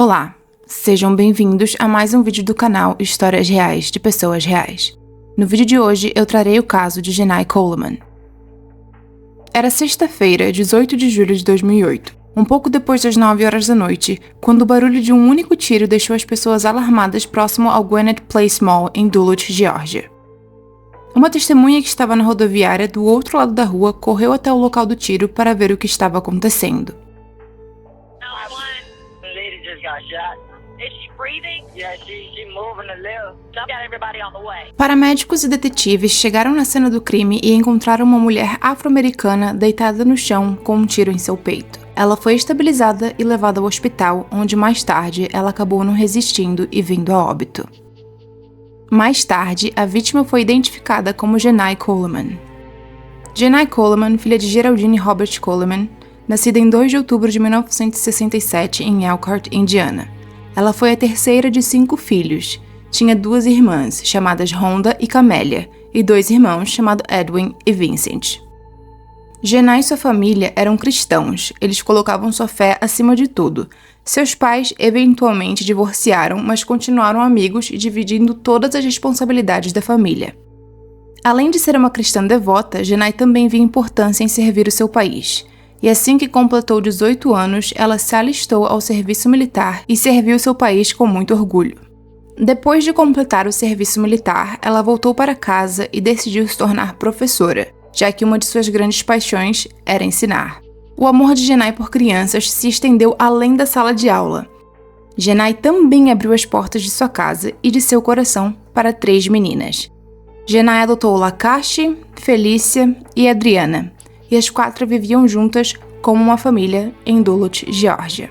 Olá, sejam bem-vindos a mais um vídeo do canal Histórias Reais de Pessoas Reais. No vídeo de hoje eu trarei o caso de Jenai Coleman. Era sexta-feira, 18 de julho de 2008, um pouco depois das 9 horas da noite, quando o barulho de um único tiro deixou as pessoas alarmadas próximo ao Gwinnett Place Mall em Duluth, Geórgia. Uma testemunha que estava na rodoviária do outro lado da rua correu até o local do tiro para ver o que estava acontecendo. Paramédicos e detetives chegaram na cena do crime e encontraram uma mulher afro-americana deitada no chão com um tiro em seu peito. Ela foi estabilizada e levada ao hospital, onde mais tarde ela acabou não resistindo e vindo a óbito. Mais tarde, a vítima foi identificada como Jenai Coleman. Jenai Coleman, filha de Geraldine Robert Coleman, nascida em 2 de outubro de 1967 em Elkhart, Indiana. Ela foi a terceira de 5 filhos. Tinha 2 irmãs, chamadas Rhonda e Camélia, e 2 irmãos, chamados Edwin e Vincent. Jenai e sua família eram cristãos, eles colocavam sua fé acima de tudo. Seus pais eventualmente divorciaram, mas continuaram amigos e dividindo todas as responsabilidades da família. Além de ser uma cristã devota, Jenai também via importância em servir o seu país. E assim que completou 18 anos, ela se alistou ao serviço militar e serviu seu país com muito orgulho. Depois de completar o serviço militar, ela voltou para casa e decidiu se tornar professora, já que uma de suas grandes paixões era ensinar. O amor de Jenai por crianças se estendeu além da sala de aula. Jenai também abriu as portas de sua casa e de seu coração para 3 meninas. Jenai adotou Lacache, Felícia e Adriana, e as 4 viviam juntas como uma família em Duluth, Geórgia.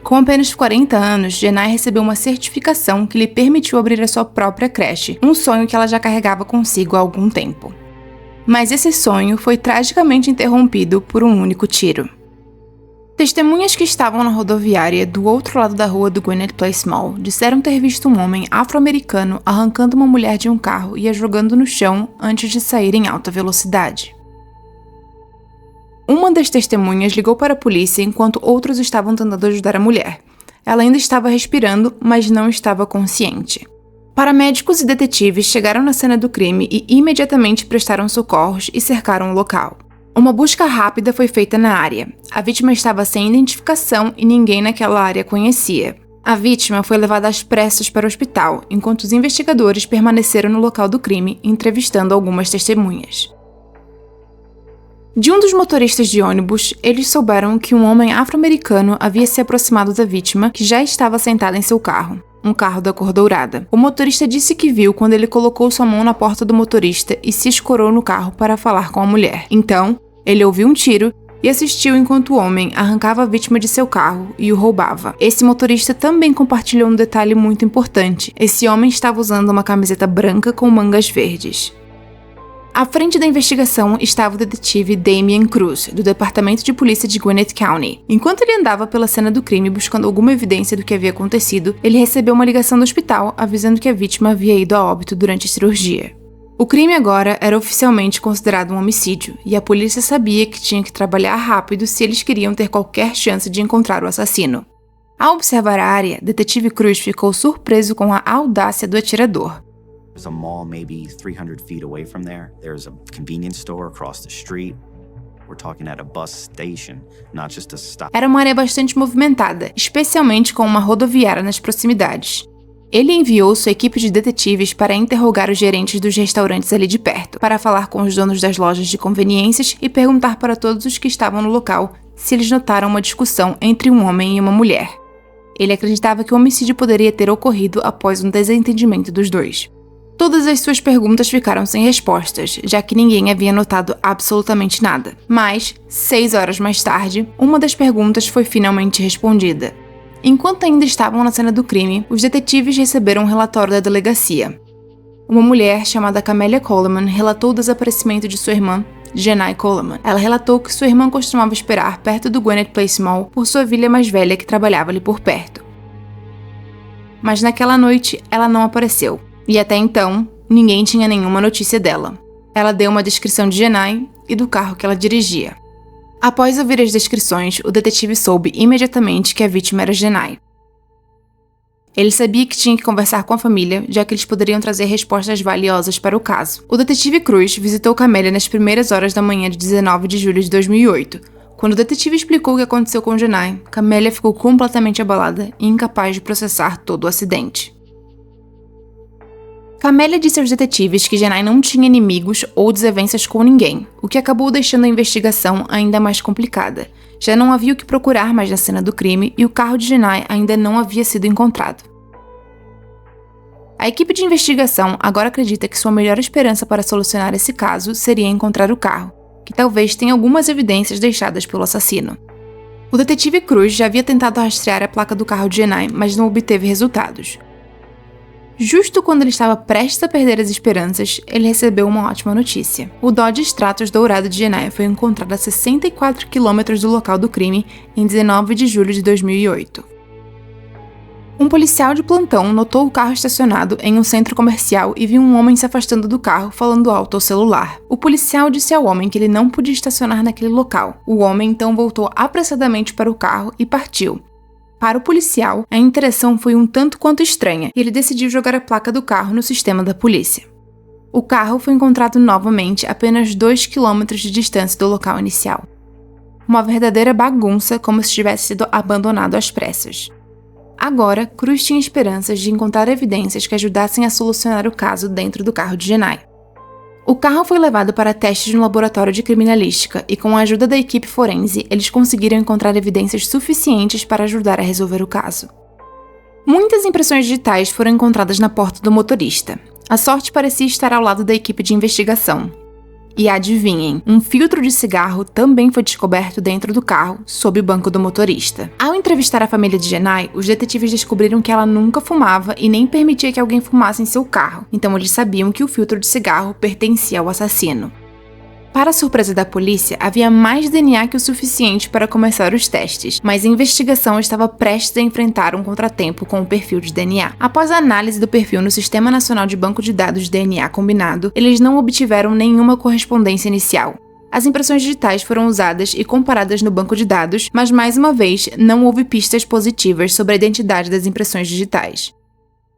Com apenas 40 anos, Jenai recebeu uma certificação que lhe permitiu abrir a sua própria creche, um sonho que ela já carregava consigo há algum tempo. Mas esse sonho foi tragicamente interrompido por um único tiro. Testemunhas que estavam na rodoviária do outro lado da rua do Gwinnett Place Mall disseram ter visto um homem afro-americano arrancando uma mulher de um carro e a jogando no chão antes de sair em alta velocidade. Uma das testemunhas ligou para a polícia enquanto outros estavam tentando ajudar a mulher. Ela ainda estava respirando, mas não estava consciente. Paramédicos e detetives chegaram na cena do crime e imediatamente prestaram socorros e cercaram o local. Uma busca rápida foi feita na área. A vítima estava sem identificação e ninguém naquela área a conhecia. A vítima foi levada às pressas para o hospital, enquanto os investigadores permaneceram no local do crime, entrevistando algumas testemunhas. De um dos motoristas de ônibus, eles souberam que um homem afro-americano havia se aproximado da vítima, que já estava sentada em seu carro, um carro da cor dourada. O motorista disse que viu quando ele colocou sua mão na porta do motorista e se escorou no carro para falar com a mulher. Então, ele ouviu um tiro e assistiu enquanto o homem arrancava a vítima de seu carro e o roubava. Esse motorista também compartilhou um detalhe muito importante. Esse homem estava usando uma camiseta branca com mangas verdes. À frente da investigação estava o detetive Damian Cruz, do Departamento de Polícia de Gwinnett County. Enquanto ele andava pela cena do crime buscando alguma evidência do que havia acontecido, ele recebeu uma ligação do hospital avisando que a vítima havia ido a óbito durante a cirurgia. O crime agora era oficialmente considerado um homicídio, e a polícia sabia que tinha que trabalhar rápido se eles queriam ter qualquer chance de encontrar o assassino. Ao observar a área, detetive Cruz ficou surpreso com a audácia do atirador. There's a mall maybe 300 feet away from there. There's a convenience store across the street. We're talking at a bus station, not just a stop. Era uma área bastante movimentada, especialmente com uma rodoviária nas proximidades. Ele enviou sua equipe de detetives para interrogar os gerentes dos restaurantes ali de perto, para falar com os donos das lojas de conveniências e perguntar para todos os que estavam no local se eles notaram uma discussão entre um homem e uma mulher. Ele acreditava que o homicídio poderia ter ocorrido após um desentendimento dos dois. Todas as suas perguntas ficaram sem respostas, já que ninguém havia notado absolutamente nada. Mas, 6 horas mais tarde, uma das perguntas foi finalmente respondida. Enquanto ainda estavam na cena do crime, os detetives receberam um relatório da delegacia. Uma mulher chamada Camélia Coleman relatou o desaparecimento de sua irmã, Jenai Coleman. Ela relatou que sua irmã costumava esperar perto do Gwinnett Place Mall por sua filha mais velha que trabalhava ali por perto. Mas naquela noite, ela não apareceu. E até então, ninguém tinha nenhuma notícia dela. Ela deu uma descrição de Jenai e do carro que ela dirigia. Após ouvir as descrições, o detetive soube imediatamente que a vítima era Jenai. Ele sabia que tinha que conversar com a família, já que eles poderiam trazer respostas valiosas para o caso. O detetive Cruz visitou Camélia nas primeiras horas da manhã de 19 de julho de 2008. Quando o detetive explicou o que aconteceu com Jenai, Camélia ficou completamente abalada e incapaz de processar todo o acidente. Camélia disse aos detetives que Jenai não tinha inimigos ou desavenças com ninguém, o que acabou deixando a investigação ainda mais complicada. Já não havia o que procurar mais na cena do crime e o carro de Jenai ainda não havia sido encontrado. A equipe de investigação agora acredita que sua melhor esperança para solucionar esse caso seria encontrar o carro, que talvez tenha algumas evidências deixadas pelo assassino. O detetive Cruz já havia tentado rastrear a placa do carro de Jenai, mas não obteve resultados. Justo quando ele estava prestes a perder as esperanças, ele recebeu uma ótima notícia. O Dodge Stratus dourado de Jenai foi encontrado a 64 km do local do crime em 19 de julho de 2008. Um policial de plantão notou o carro estacionado em um centro comercial e viu um homem se afastando do carro falando alto ao celular. O policial disse ao homem que ele não podia estacionar naquele local. O homem então voltou apressadamente para o carro e partiu. Para o policial, a interação foi um tanto quanto estranha e ele decidiu jogar a placa do carro no sistema da polícia. O carro foi encontrado novamente a apenas 2 km de distância do local inicial. Uma verdadeira bagunça, como se tivesse sido abandonado às pressas. Agora, Cruz tinha esperanças de encontrar evidências que ajudassem a solucionar o caso dentro do carro de Jenai. O carro foi levado para testes no laboratório de criminalística e, com a ajuda da equipe forense, eles conseguiram encontrar evidências suficientes para ajudar a resolver o caso. Muitas impressões digitais foram encontradas na porta do motorista. A sorte parecia estar ao lado da equipe de investigação. E adivinhem, um filtro de cigarro também foi descoberto dentro do carro, sob o banco do motorista. Ao entrevistar a família de Jenai, os detetives descobriram que ela nunca fumava e nem permitia que alguém fumasse em seu carro, então eles sabiam que o filtro de cigarro pertencia ao assassino. Para a surpresa da polícia, havia mais DNA que o suficiente para começar os testes, mas a investigação estava prestes a enfrentar um contratempo com o perfil de DNA. Após a análise do perfil no Sistema Nacional de Banco de Dados de DNA combinado, eles não obtiveram nenhuma correspondência inicial. As impressões digitais foram usadas e comparadas no banco de dados, mas mais uma vez não houve pistas positivas sobre a identidade das impressões digitais.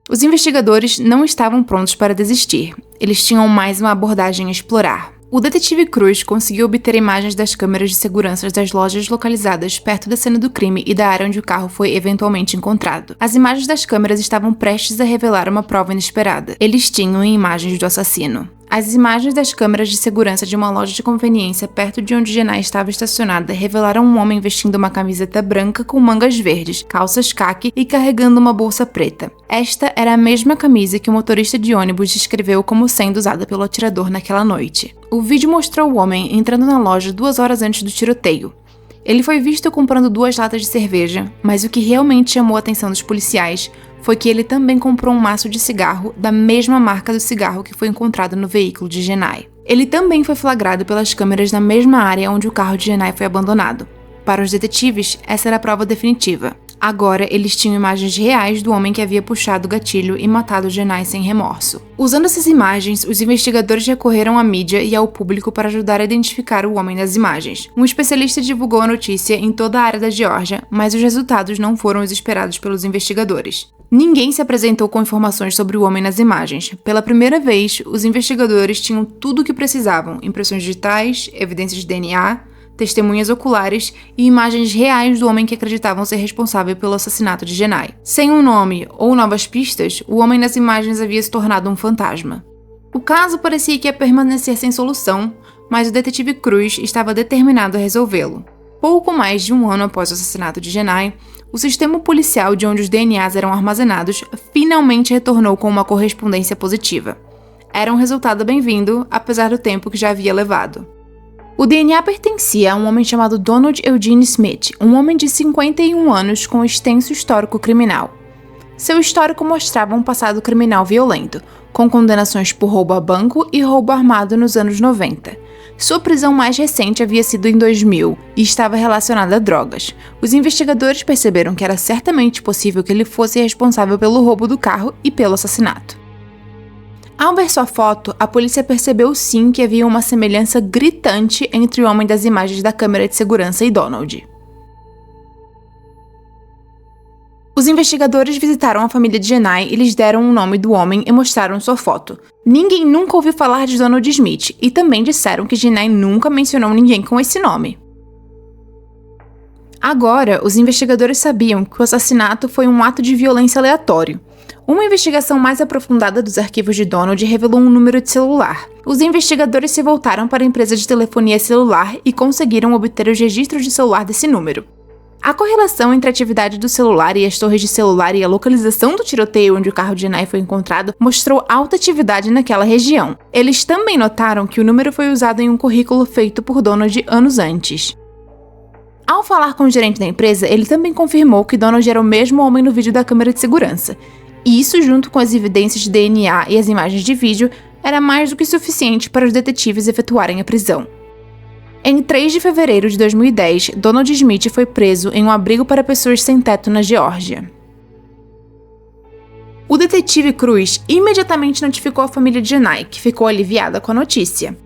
Os investigadores não estavam prontos para desistir. Eles tinham mais uma abordagem a explorar. O detetive Cruz conseguiu obter imagens das câmeras de segurança das lojas localizadas perto da cena do crime e da área onde o carro foi eventualmente encontrado. As imagens das câmeras estavam prestes a revelar uma prova inesperada. Eles tinham imagens do assassino. As imagens das câmeras de segurança de uma loja de conveniência perto de onde Jenai estava estacionada revelaram um homem vestindo uma camiseta branca com mangas verdes, calças caqui e carregando uma bolsa preta. Esta era a mesma camisa que o motorista de ônibus descreveu como sendo usada pelo atirador naquela noite. O vídeo mostrou o homem entrando na loja 2 horas antes do tiroteio. Ele foi visto comprando 2 latas de cerveja, mas o que realmente chamou a atenção dos policiais foi que ele também comprou um maço de cigarro da mesma marca do cigarro que foi encontrado no veículo de Jenai. Ele também foi flagrado pelas câmeras na mesma área onde o carro de Jenai foi abandonado. Para os detetives, essa era a prova definitiva. Agora, eles tinham imagens reais do homem que havia puxado o gatilho e matado Jenai sem remorso. Usando essas imagens, os investigadores recorreram à mídia e ao público para ajudar a identificar o homem das imagens. Um especialista divulgou a notícia em toda a área da Geórgia, mas os resultados não foram os esperados pelos investigadores. Ninguém se apresentou com informações sobre o homem nas imagens. Pela primeira vez, os investigadores tinham tudo o que precisavam: impressões digitais, evidências de DNA, testemunhas oculares e imagens reais do homem que acreditavam ser responsável pelo assassinato de Jenai. Sem um nome ou novas pistas, o homem nas imagens havia se tornado um fantasma. O caso parecia que ia permanecer sem solução, mas o detetive Cruz estava determinado a resolvê-lo. Pouco mais de 1 ano após o assassinato de Jenai, o sistema policial de onde os DNAs eram armazenados finalmente retornou com uma correspondência positiva. Era um resultado bem-vindo, apesar do tempo que já havia levado. O DNA pertencia a um homem chamado Donald Eugene Smith, um homem de 51 anos com extenso histórico criminal. Seu histórico mostrava um passado criminal violento, com condenações por roubo a banco e roubo armado nos anos 90. Sua prisão mais recente havia sido em 2000 e estava relacionada a drogas. Os investigadores perceberam que era certamente possível que ele fosse responsável pelo roubo do carro e pelo assassinato. Ao ver sua foto, a polícia percebeu sim que havia uma semelhança gritante entre o homem das imagens da câmera de segurança e Donald. Os investigadores visitaram a família de Jenai e lhes deram o nome do homem e mostraram sua foto. Ninguém nunca ouviu falar de Donald Smith e também disseram que Jenai nunca mencionou ninguém com esse nome. Agora, os investigadores sabiam que o assassinato foi um ato de violência aleatório. Uma investigação mais aprofundada dos arquivos de Donald revelou um número de celular. Os investigadores se voltaram para a empresa de telefonia celular e conseguiram obter os registros de celular desse número. A correlação entre a atividade do celular e as torres de celular e a localização do tiroteio onde o carro de Jenai foi encontrado mostrou alta atividade naquela região. Eles também notaram que o número foi usado em um currículo feito por Donald anos antes. Ao falar com o gerente da empresa, ele também confirmou que Donald era o mesmo homem no vídeo da câmera de segurança. E isso, junto com as evidências de DNA e as imagens de vídeo, era mais do que suficiente para os detetives efetuarem a prisão. Em 3 de fevereiro de 2010, Donald Smith foi preso em um abrigo para pessoas sem teto na Geórgia. O detetive Cruz imediatamente notificou a família de Jenai, que ficou aliviada com a notícia.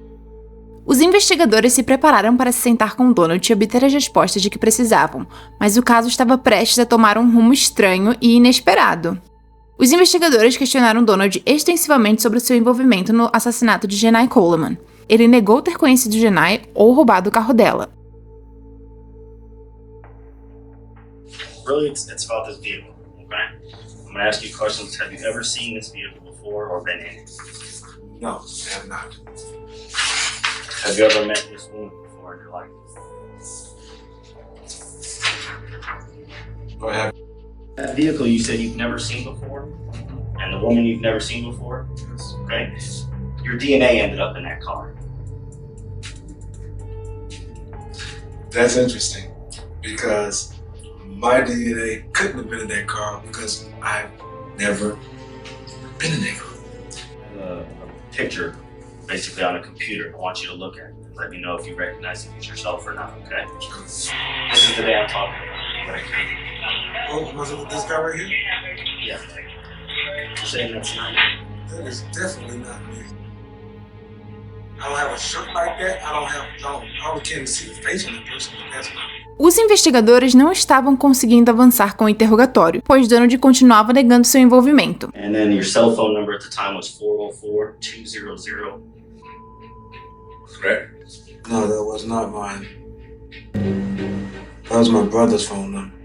Os investigadores se prepararam para se sentar com Donald e obter as respostas de que precisavam, mas o caso estava prestes a tomar um rumo estranho e inesperado. Os investigadores questionaram Donald extensivamente sobre seu envolvimento no assassinato de Jenai Coleman. Ele negou ter conhecido Jenai ou roubado o carro dela. Really, it's about this vehicle, okay? I'm going to ask you questions. Have you ever seen this vehicle before or been in it? No, I have not. Have you ever met this woman before in your life? Go ahead. That vehicle you said you've never seen before, and the woman you've never seen before, okay? Your DNA ended up in that car. That's interesting because my DNA couldn't have been in that car because I've never been in that car. A picture, basically on a computer. I want you to look at it and let me know if you recognize it as yourself or not, okay? This is the day I'm talking about. Oh, was it this guy right here? Yeah. You're saying that's not you? That is definitely not me. I don't have a shirt like that. I can't see the face of the person, but that's not me. Os investigadores não estavam conseguindo avançar com o interrogatório, pois Donald continuava negando seu envolvimento. And then your cell phone number at the time was 404-200. Correct? No, that was not mine. That was my brother's phone number.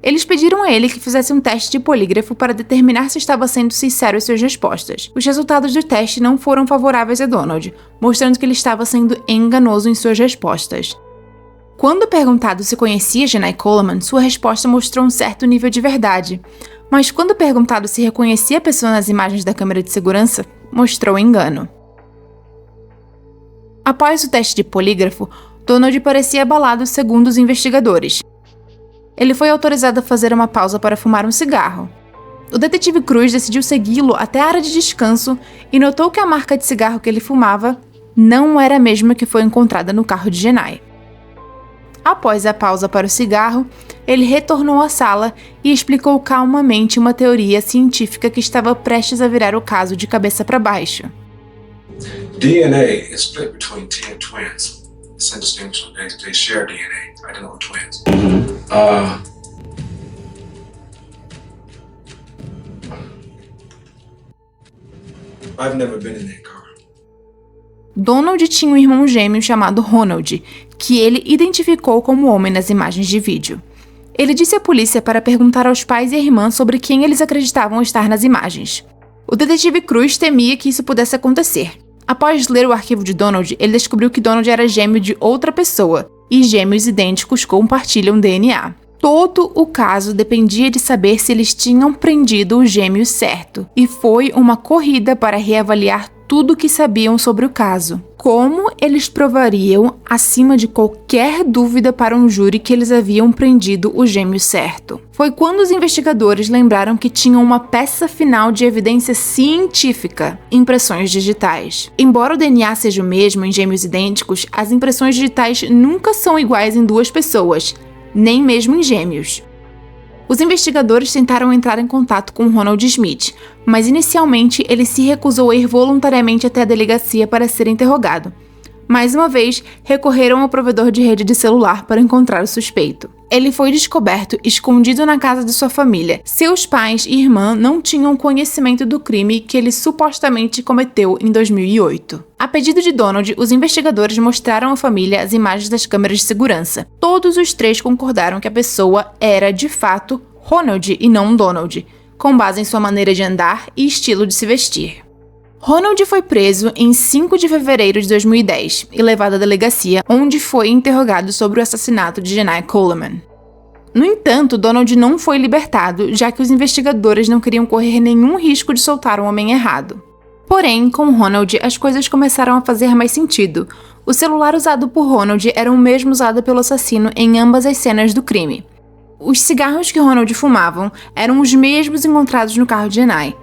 Eles pediram a ele que fizesse um teste de polígrafo para determinar se estava sendo sincero em suas respostas. Os resultados do teste não foram favoráveis a Donald, mostrando que ele estava sendo enganoso em suas respostas. Quando perguntado se conhecia Jenai Coleman, sua resposta mostrou um certo nível de verdade, mas quando perguntado se reconhecia a pessoa nas imagens da câmera de segurança, mostrou engano. Após o teste de polígrafo, Donald parecia abalado segundo os investigadores. Ele foi autorizado a fazer uma pausa para fumar um cigarro. O detetive Cruz decidiu segui-lo até a área de descanso e notou que a marca de cigarro que ele fumava não era a mesma que foi encontrada no carro de Jenai. Após a pausa para o cigarro, ele retornou à sala e explicou calmamente uma teoria científica que estava prestes a virar o caso de cabeça para baixo. DNA is split between 10 twins. It's indistinguishable. They share DNA, identical twins. I've never been in that car. Donald tinha um irmão gêmeo chamado Ronald, que ele identificou como homem nas imagens de vídeo. Ele disse à polícia para perguntar aos pais e à irmã sobre quem eles acreditavam estar nas imagens. O detetive Cruz temia que isso pudesse acontecer. Após ler o arquivo de Donald, ele descobriu que Donald era gêmeo de outra pessoa, e gêmeos idênticos compartilham DNA. Todo o caso dependia de saber se eles tinham prendido o gêmeo certo, e foi uma corrida para reavaliar tudo o que sabiam sobre o caso. Como eles provariam, acima de qualquer dúvida para um júri, que eles haviam prendido o gêmeo certo? Foi quando os investigadores lembraram que tinham uma peça final de evidência científica: impressões digitais. Embora o DNA seja o mesmo em gêmeos idênticos, as impressões digitais nunca são iguais em duas pessoas, nem mesmo em gêmeos. Os investigadores tentaram entrar em contato com Ronald Smith, mas inicialmente ele se recusou a ir voluntariamente até a delegacia para ser interrogado. Mais uma vez, recorreram ao provedor de rede de celular para encontrar o suspeito. Ele foi descoberto escondido na casa de sua família. Seus pais e irmã não tinham conhecimento do crime que ele supostamente cometeu em 2008. A pedido de Donald, os investigadores mostraram à família as imagens das câmeras de segurança. Todos os três concordaram que a pessoa era, de fato, Ronald e não Donald, com base em sua maneira de andar e estilo de se vestir. Ronald foi preso em 5 de fevereiro de 2010 e levado à delegacia, onde foi interrogado sobre o assassinato de Jenai Coleman. No entanto, Donald não foi libertado, já que os investigadores não queriam correr nenhum risco de soltar um homem errado. Porém, com Ronald, as coisas começaram a fazer mais sentido. O celular usado por Ronald era o mesmo usado pelo assassino em ambas as cenas do crime. Os cigarros que Ronald fumavam eram os mesmos encontrados no carro de Jenai.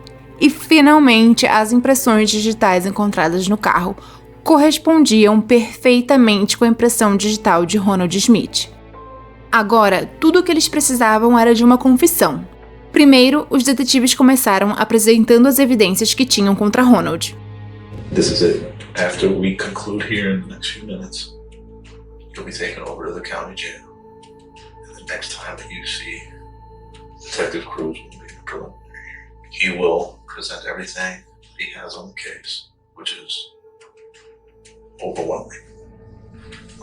E, finalmente, as impressões digitais encontradas no carro correspondiam perfeitamente com a impressão digital de Ronald Smith. Agora, tudo o que eles precisavam era de uma confissão. Primeiro, os detetives começaram apresentando as evidências que tinham contra Ronald. This is it. After we conclude here in the next few minutes, you'll be taken over to the county jail. And the next time that you see Detective Cruz will be the preliminary hearing. He will present everything he has on the case, which is overwhelming.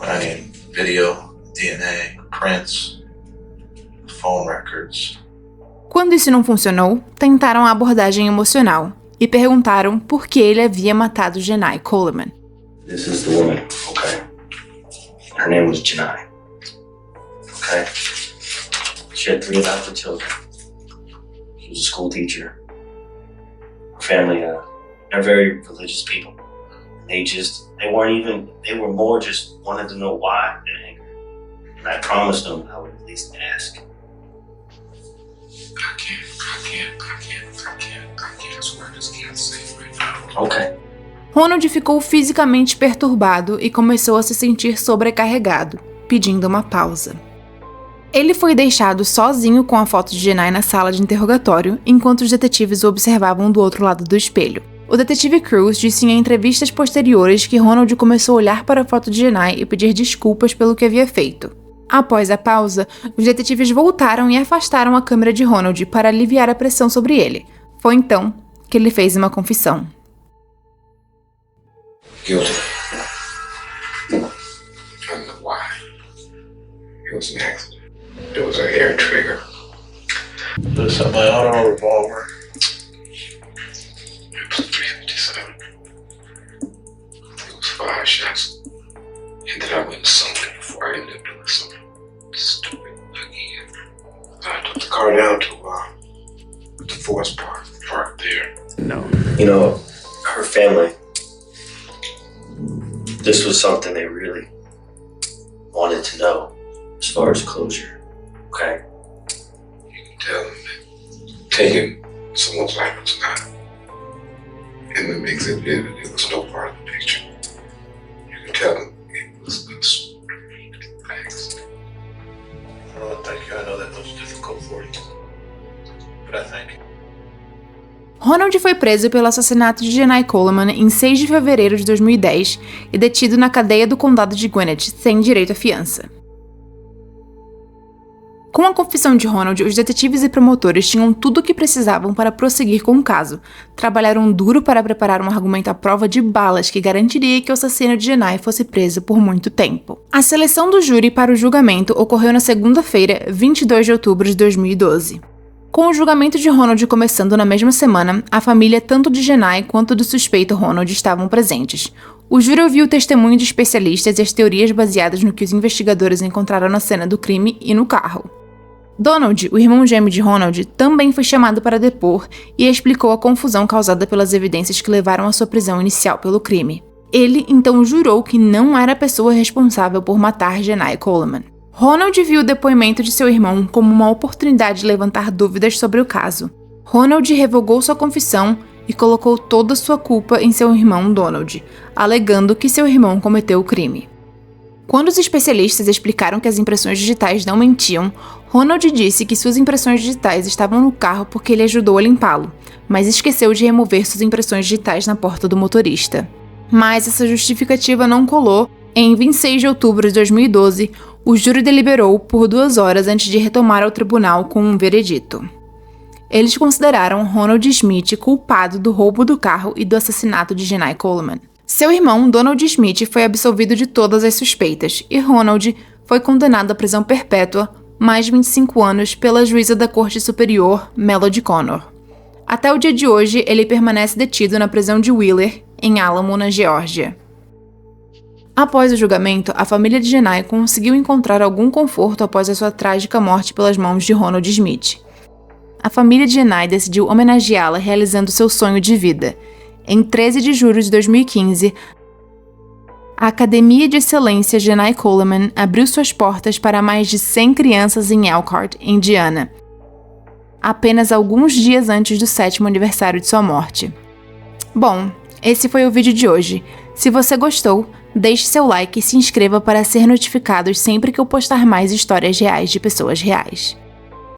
I mean, video, DNA, prints, phone records. Quando isso não funcionou, tentaram a abordagem emocional e perguntaram por que ele havia matado Jenai Coleman. This is the woman, okay? Her name was Jenai. Okay? She had 3 adopted children. She was a school teacher. Her family, they're very religious people. They were more just wanted to know why than anger. And I promised them I would at least ask. I swear I just can't say right now. Okay. Ronald ficou fisicamente perturbado e começou a se sentir sobrecarregado, pedindo uma pausa. Ele foi deixado sozinho com a foto de Jenai na sala de interrogatório, enquanto os detetives o observavam do outro lado do espelho. O detetive Cruz disse em entrevistas posteriores que Ronald começou a olhar para a foto de Jenai e pedir desculpas pelo que havia feito. Após a pausa, os detetives voltaram e afastaram a câmera de Ronald para aliviar a pressão sobre ele. Foi então que ele fez uma confissão. Guilty. I don't know why. It was an accident. It was a hair trigger. This is my auto revolver. It was 357. It was 5 shots. And then I went somewhere before I ended up doing something stupid again. I took the car down to the forest park there. No. You know, her family, this was something they really wanted to know as far as closure, okay? You can tell them that taking someone's life was not in the mix. It was no part of the picture. You can tell them it was good. Thanks. Oh, thank you. I know that was difficult for you. But I thank you. Ronald foi preso pelo assassinato de Jenai Coleman em 6 de fevereiro de 2010 e detido na cadeia do condado de Gwinnett, sem direito à fiança. Com a confissão de Ronald, os detetives e promotores tinham tudo o que precisavam para prosseguir com o caso. Trabalharam duro para preparar um argumento à prova de balas que garantiria que o assassino de Jenai fosse preso por muito tempo. A seleção do júri para o julgamento ocorreu na segunda-feira, 22 de outubro de 2012. Com o julgamento de Ronald começando na mesma semana, a família tanto de Jenai quanto do suspeito Ronald estavam presentes. O júri ouviu o testemunho de especialistas e as teorias baseadas no que os investigadores encontraram na cena do crime e no carro. Donald, o irmão gêmeo de Ronald, também foi chamado para depor e explicou a confusão causada pelas evidências que levaram à sua prisão inicial pelo crime. Ele então jurou que não era a pessoa responsável por matar Jenai Coleman. Ronald viu o depoimento de seu irmão como uma oportunidade de levantar dúvidas sobre o caso. Ronald revogou sua confissão e colocou toda sua culpa em seu irmão Donald, alegando que seu irmão cometeu o crime. Quando os especialistas explicaram que as impressões digitais não mentiam, Ronald disse que suas impressões digitais estavam no carro porque ele ajudou a limpá-lo, mas esqueceu de remover suas impressões digitais na porta do motorista. Mas essa justificativa não colou. Em 26 de outubro de 2012, o júri deliberou por 2 horas antes de retomar ao tribunal com um veredito. Eles consideraram Ronald Smith culpado do roubo do carro e do assassinato de Jenai Coleman. Seu irmão, Donald Smith, foi absolvido de todas as suspeitas, e Ronald foi condenado à prisão perpétua, mais de 25 anos, pela juíza da Corte Superior, Melody Connor. Até o dia de hoje, ele permanece detido na prisão de Wheeler, em Alamo, na Geórgia. Após o julgamento, a família de Jenai conseguiu encontrar algum conforto após a sua trágica morte pelas mãos de Ronald Smith. A família de Jenai decidiu homenageá-la realizando seu sonho de vida. Em 13 de julho de 2015, a Academia de Excelência Jenai Coleman abriu suas portas para mais de 100 crianças em Elkhart, Indiana, apenas alguns dias antes do 7º aniversário de sua morte. Bom, esse foi o vídeo de hoje. Se você gostou, deixe seu like e se inscreva para ser notificado sempre que eu postar mais histórias reais de pessoas reais.